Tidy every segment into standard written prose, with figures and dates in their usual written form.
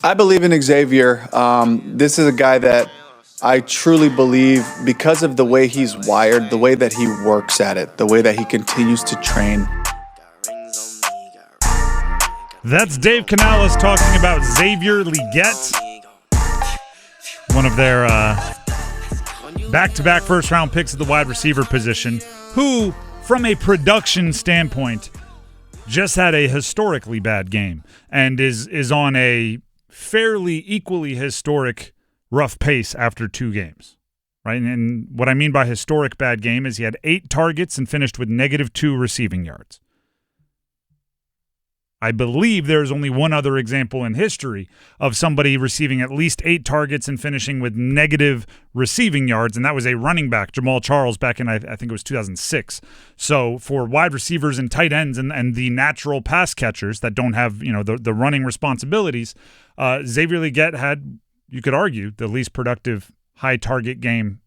I believe in Xavier. This is a guy that I truly believe, because of the way he's wired, the way that he works at it, the way that he continues to train. That's Dave Canales talking about Xavier Legette, one of their back-to-back first-round picks at the wide receiver position, who, from a production standpoint, just had a historically bad game and is on a fairly equally historic rough pace after 2 games, right? And what I mean by historic bad game is he had 8 targets and finished with -2 receiving yards. I believe there's only one other example in history of somebody receiving at least 8 targets and finishing with negative receiving yards, and that was a running back, Jamal Charles, back in, I think it was 2006. So for wide receivers and tight ends and the natural pass catchers that don't have, the running responsibilities, Xavier Legette had, you could argue, the least productive high target game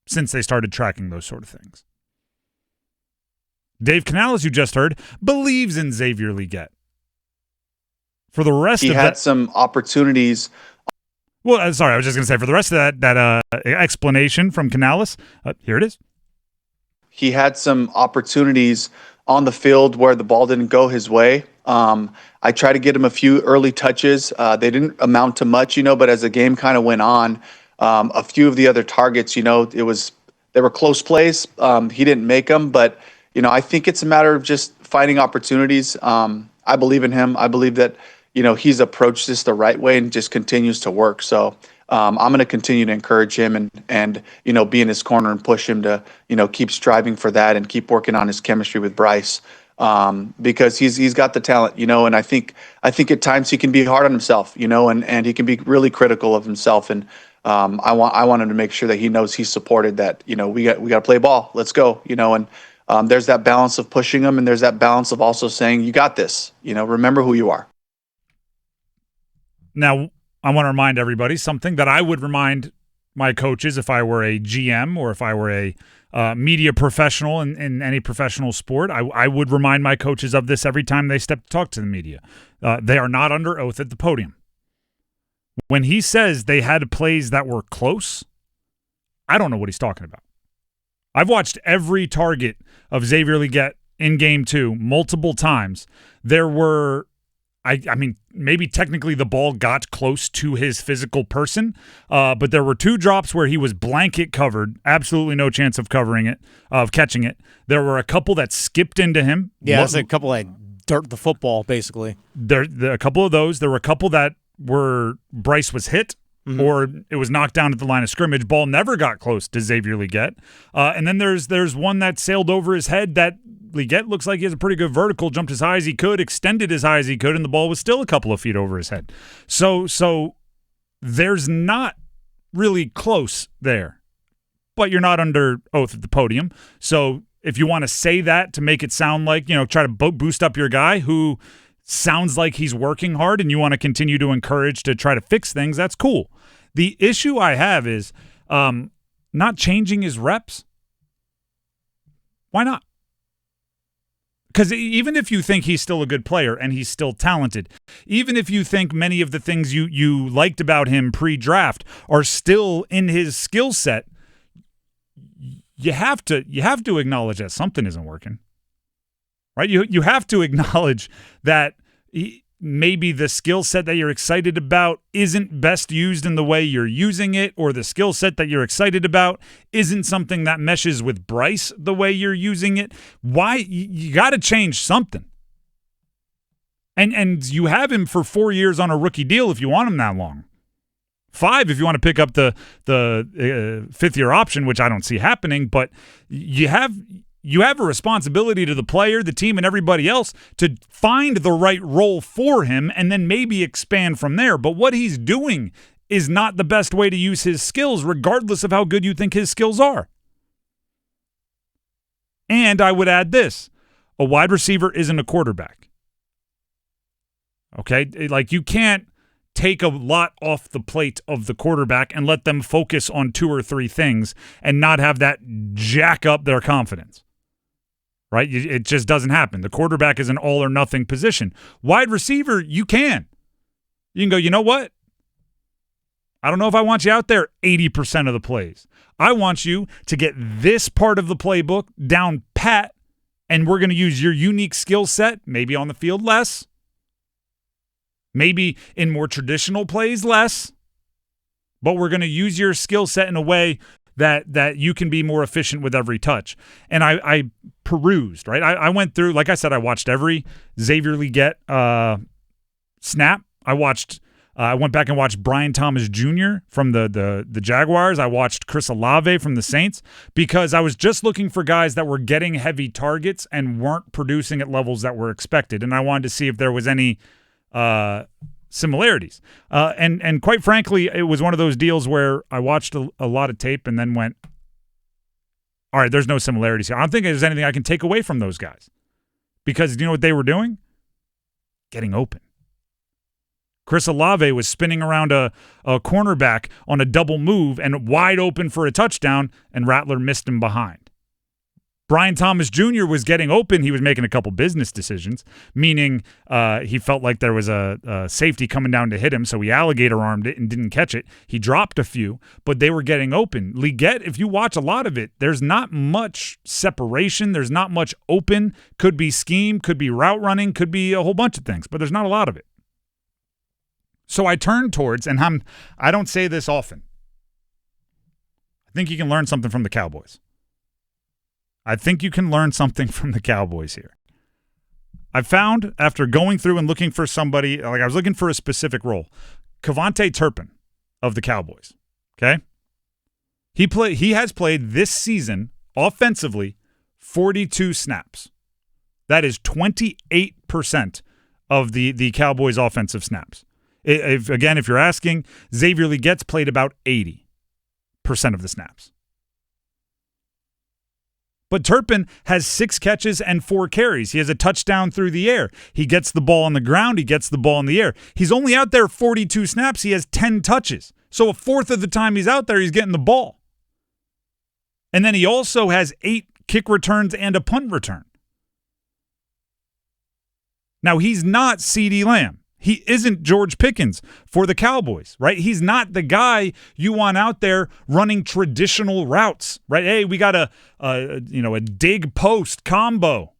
since they started tracking those sort of things. Dave Canales, you just heard, believes in Xavier Legette. For the rest of that, he had some opportunities. Well, sorry, I was just going to say, for the rest of that explanation from Canales, here it is. He had some opportunities on the field where the ball didn't go his way. I tried to get him a few early touches. They didn't amount to much, but as the game kind of went on, a few of the other targets, they were close plays. He didn't make them, but I think it's a matter of just finding opportunities. I believe in him. I believe that, he's approached this the right way and just continues to work. So I'm going to continue to encourage him and be in his corner and push him to, keep striving for that and keep working on his chemistry with Bryce, because he's got the talent, and I think at times he can be hard on himself, and he can be really critical of himself. And I want him to make sure that he knows he's supported, that, we got to play ball. Let's go, and there's that balance of pushing them, and there's that balance of also saying, you got this, remember who you are. Now, I want to remind everybody something that I would remind my coaches if I were a GM or if I were a media professional in any professional sport. I would remind my coaches of this every time they step to talk to the media. They are not under oath at the podium. When he says they had plays that were close, I don't know what he's talking about. I've watched every target of Xavier Legette in Game 2 multiple times. There were, I mean, maybe technically the ball got close to his physical person, but there were 2 drops where he was blanket covered, absolutely no chance of catching it. There were a couple that skipped into him. Yeah, it's a couple that dirt the football, basically. A couple of those. There were a couple that were Bryce was hit. Mm-hmm. Or it was knocked down at the line of scrimmage. Ball never got close to Xavier Legette. And then there's one that sailed over his head that Legette looks like he has a pretty good vertical, jumped as high as he could, extended as high as he could, and the ball was still a couple of feet over his head. So there's not really close there. But you're not under oath at the podium. So if you want to say that to make it sound like, try to boost up your guy who sounds like he's working hard and you want to continue to encourage to try to fix things, that's cool. The issue I have is not changing his reps. Why not? Because even if you think he's still a good player and he's still talented, even if you think many of the things you liked about him pre-draft are still in his skill set, you have to acknowledge that something isn't working. Right? You have to acknowledge that maybe the skill set that you're excited about isn't best used in the way you're using it, or the skill set that you're excited about isn't something that meshes with Bryce the way you're using it. Why? You got to change something. And you have him for 4 years on a rookie deal if you want him that long. 5 if you want to pick up the 5th-year option, which I don't see happening, but you have a responsibility to the player, the team, and everybody else to find the right role for him and then maybe expand from there. But what he's doing is not the best way to use his skills, regardless of how good you think his skills are. And I would add this. A wide receiver isn't a quarterback. Okay? Like, you can't take a lot off the plate of the quarterback and let them focus on 2 or 3 things and not have that jack up their confidence. Right? It just doesn't happen. The quarterback is an all or nothing position. Wide receiver, you can. You can go, you know what? I don't know if I want you out there 80% of the plays. I want you to get this part of the playbook down pat, and we're going to use your unique skill set, maybe on the field less, maybe in more traditional plays less, but we're going to use your skill set in a way that you can be more efficient with every touch. And I perused, right? I went through, like I said, I watched every Xavier Legette snap. I went back and watched Brian Thomas Jr. from the Jaguars. I watched Chris Olave from the Saints because I was just looking for guys that were getting heavy targets and weren't producing at levels that were expected. And I wanted to see if there was any similarities. And quite frankly, it was one of those deals where I watched a lot of tape and then went, all right, there's no similarities here. I don't think there's anything I can take away from those guys. Because do you know what they were doing? Getting open. Chris Olave was spinning around a cornerback on a double move and wide open for a touchdown, and Rattler missed him behind. Brian Thomas Jr. was getting open. He was making a couple business decisions, meaning he felt like there was a safety coming down to hit him, so he alligator-armed it and didn't catch it. He dropped a few, but they were getting open. Legette, if you watch a lot of it, there's not much separation. There's not much open. Could be scheme, could be route running, could be a whole bunch of things, but there's not a lot of it. So I turned towards, and I don't say this often, I think you can learn something from the Cowboys. I think you can learn something from the Cowboys here. I found, after going through and looking for somebody, like I was looking for a specific role, Kevontae Turpin of the Cowboys, okay? He has played this season, offensively, 42 snaps. That is 28% of the Cowboys' offensive snaps. If you're asking, Xavier Legette's played about 80% of the snaps. But Turpin has 6 catches and 4 carries. He has a touchdown through the air. He gets the ball on the ground. He gets the ball in the air. He's only out there 42 snaps. He has 10 touches. So a fourth of the time he's out there, he's getting the ball. And then he also has 8 kick returns and a punt return. Now, he's not CeeDee Lamb. He isn't George Pickens for the Cowboys, right? He's not the guy you want out there running traditional routes, right? Hey, we got a dig post combo.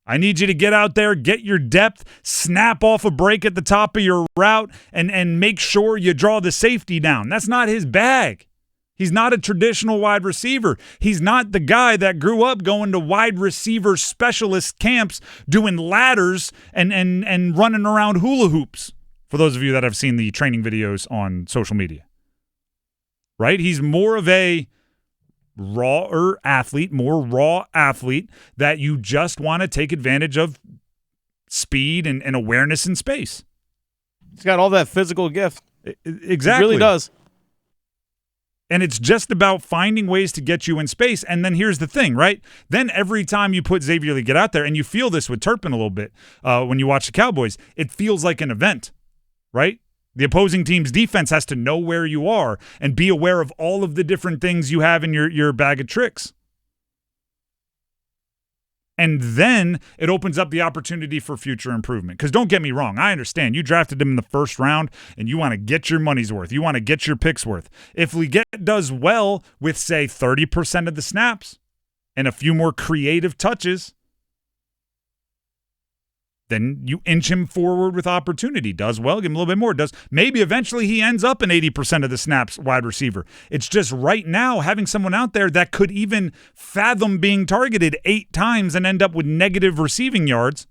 I need you to get out there, get your depth, snap off a break at the top of your route, and make sure you draw the safety down. That's not his bag. He's not a traditional wide receiver. He's not the guy that grew up going to wide receiver specialist camps doing ladders and running around hula hoops, for those of you that have seen the training videos on social media. Right? He's more of a raw athlete that you just want to take advantage of speed and awareness in space. He's got all that physical gift. Exactly. He really does. And it's just about finding ways to get you in space. And then here's the thing, right? Then every time you put Xavier Legette out there, and you feel this with Turpin a little bit when you watch the Cowboys, it feels like an event, right? The opposing team's defense has to know where you are and be aware of all of the different things you have in your bag of tricks. And then it opens up the opportunity for future improvement. Because don't get me wrong, I understand. You drafted him in the first round, and you want to get your money's worth. You want to get your picks worth. If Legette does well with, say, 30% of the snaps and a few more creative touches, then you inch him forward with opportunity. Does well, give him a little bit more. Maybe eventually he ends up in 80% of the snaps wide receiver. It's just right now having someone out there that could even fathom being targeted 8 times and end up with negative receiving yards.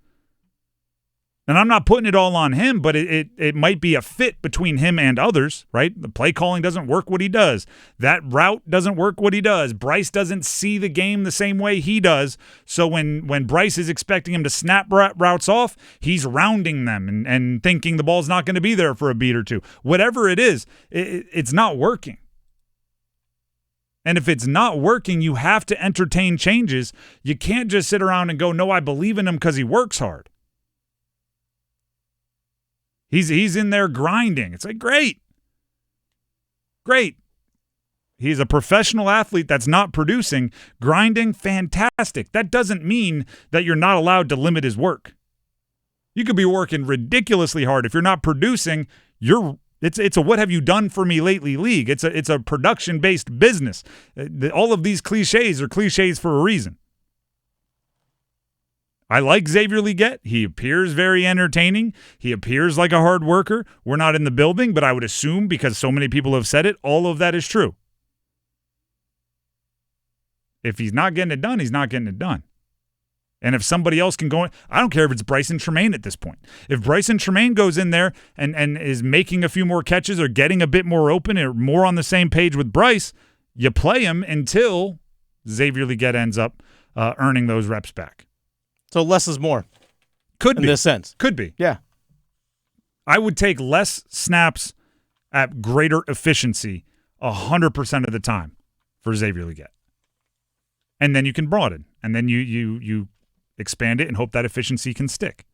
And I'm not putting it all on him, but it might be a fit between him and others, right? The play calling doesn't work what he does. That route doesn't work what he does. Bryce doesn't see the game the same way he does. So when Bryce is expecting him to snap routes off, he's rounding them and thinking the ball's not going to be there for a beat or two. Whatever it is, it's not working. And if it's not working, you have to entertain changes. You can't just sit around and go, no, I believe in him because he works hard. He's in there grinding. It's like, great. He's a professional athlete that's not producing. Grinding, fantastic. That doesn't mean that you're not allowed to limit his work. You could be working ridiculously hard. If you're not producing, It's a what have you done for me lately league. It's a production-based business. All of these cliches are cliches for a reason. I like Xavier Legette. He appears very entertaining. He appears like a hard worker. We're not in the building, but I would assume, because so many people have said it, all of that is true. If he's not getting it done, he's not getting it done. And if somebody else can go in, I don't care if it's Bryson Tremaine at this point. If Bryson Tremaine goes in there and is making a few more catches or getting a bit more open or more on the same page with Bryce, you play him until Xavier Legette ends up earning those reps back. So less is more. Could be. In this sense. Could be. Yeah. I would take less snaps at greater efficiency 100% of the time for Xavier Legette. And then you can broaden. And then you expand it and hope that efficiency can stick.